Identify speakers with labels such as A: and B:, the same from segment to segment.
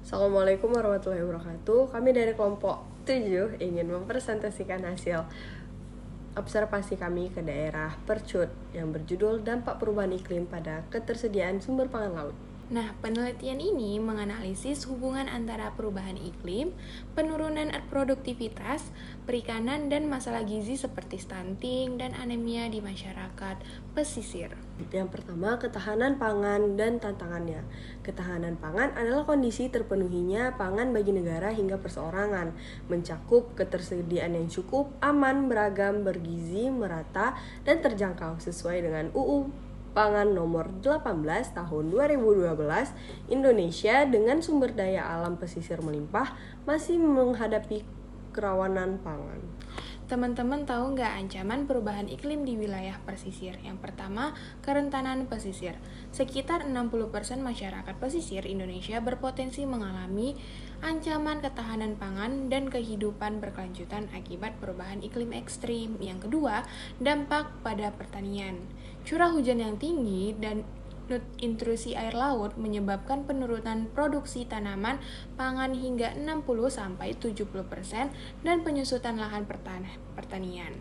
A: Assalamualaikum warahmatullahi wabarakatuh. Kami dari kelompok 7 ingin mempresentasikan hasil observasi kami ke daerah Percut yang berjudul Dampak Perubahan Iklim pada Ketersediaan Sumber Pangan Laut.
B: Nah, penelitian ini menganalisis hubungan antara perubahan iklim, penurunan produktivitas, perikanan, dan masalah gizi seperti stunting dan anemia di masyarakat pesisir.
A: Yang pertama, ketahanan pangan dan tantangannya. Ketahanan pangan adalah kondisi terpenuhinya pangan bagi negara hingga perseorangan, mencakup ketersediaan yang cukup, aman, beragam, bergizi, merata, dan terjangkau sesuai dengan UU Pangan nomor 18 tahun 2012. Indonesia dengan sumber daya alam pesisir melimpah masih menghadapi kerawanan pangan.
B: Teman-teman tahu nggak ancaman perubahan iklim di wilayah pesisir? Yang pertama, kerentanan pesisir. Sekitar 60% masyarakat pesisir Indonesia berpotensi mengalami ancaman ketahanan pangan dan kehidupan berkelanjutan akibat perubahan iklim ekstrim. Yang kedua, dampak pada pertanian. Curah hujan yang tinggi dan intrusi air laut menyebabkan penurunan produksi tanaman pangan hingga 60-70% dan penyusutan lahan pertanian.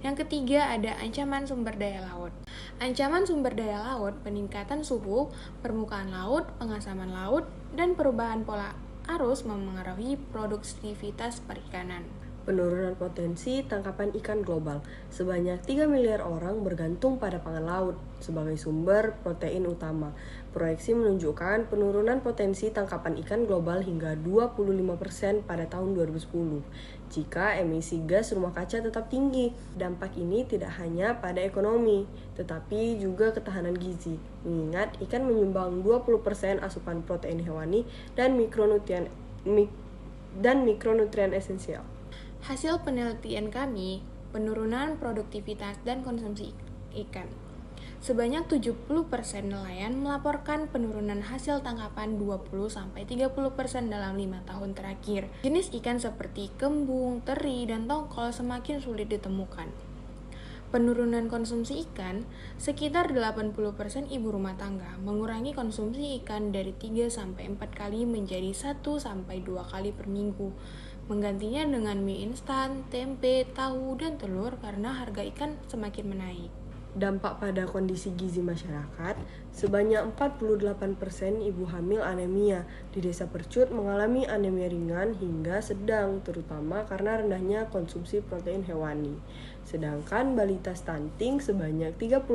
B: Yang ketiga ada ancaman sumber daya laut. Ancaman sumber daya laut, peningkatan suhu, permukaan laut, pengasaman laut, dan perubahan pola arus memengaruhi produktivitas perikanan.
A: Penurunan potensi tangkapan ikan global. Sebanyak 3 miliar orang bergantung pada pangan laut sebagai sumber protein utama. Proyeksi menunjukkan penurunan potensi tangkapan ikan global hingga 25% pada tahun 2010 jika emisi gas rumah kaca tetap tinggi. Dampak ini tidak hanya pada ekonomi, tetapi juga ketahanan gizi. Mengingat ikan menyumbang 20% asupan protein hewani dan mikronutrien esensial.
B: Hasil penelitian kami, penurunan produktivitas dan konsumsi ikan. Sebanyak 70% nelayan melaporkan penurunan hasil tangkapan 20-30% dalam 5 tahun terakhir. Jenis ikan seperti kembung, teri, dan tongkol semakin sulit ditemukan. Penurunan konsumsi ikan, sekitar 80% ibu rumah tangga mengurangi konsumsi ikan dari 3-4 kali menjadi 1-2 kali per minggu, menggantinya dengan mie instan, tempe, tahu, dan telur karena harga ikan semakin menaik.
A: Dampak pada kondisi gizi masyarakat, sebanyak 48% ibu hamil anemia di Desa Percut mengalami anemia ringan hingga sedang, terutama karena rendahnya konsumsi protein hewani. Sedangkan balita stunting sebanyak 34%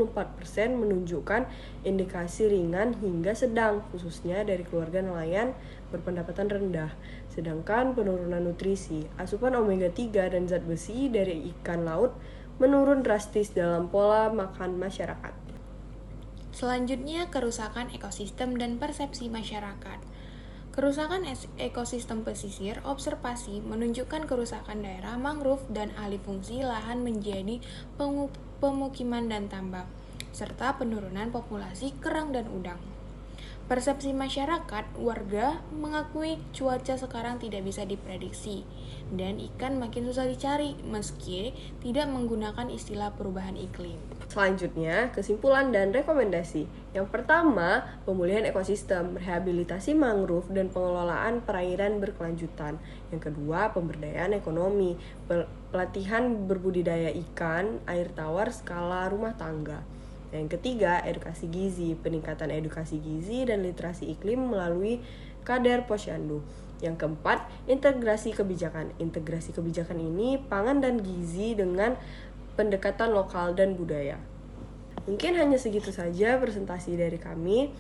A: menunjukkan indikasi ringan hingga sedang, khususnya dari keluarga nelayan berpendapatan rendah. Sedangkan penurunan nutrisi, asupan omega 3 dan zat besi dari ikan laut menurun drastis dalam pola makan masyarakat.
B: Selanjutnya, kerusakan ekosistem dan persepsi masyarakat. Kerusakan ekosistem pesisir, observasi menunjukkan kerusakan daerah mangrove dan alih fungsi lahan menjadi pemukiman dan tambak, serta penurunan populasi kerang dan udang. Persepsi masyarakat, warga mengakui cuaca sekarang tidak bisa diprediksi dan ikan makin susah dicari meski tidak menggunakan istilah perubahan iklim.
A: Selanjutnya, kesimpulan dan rekomendasi. Yang pertama, pemulihan ekosistem, rehabilitasi mangrove dan pengelolaan perairan berkelanjutan. Yang kedua, pemberdayaan ekonomi, pelatihan berbudidaya ikan, air tawar skala rumah tangga. Yang ketiga, edukasi gizi, peningkatan edukasi gizi dan literasi iklim melalui Kader Posyandu. Yang keempat, integrasi kebijakan. Integrasi kebijakan ini pangan dan gizi dengan pendekatan lokal dan budaya. Mungkin hanya segitu saja presentasi dari kami.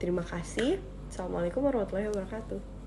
A: Terima kasih. Assalamualaikum warahmatullahi wabarakatuh.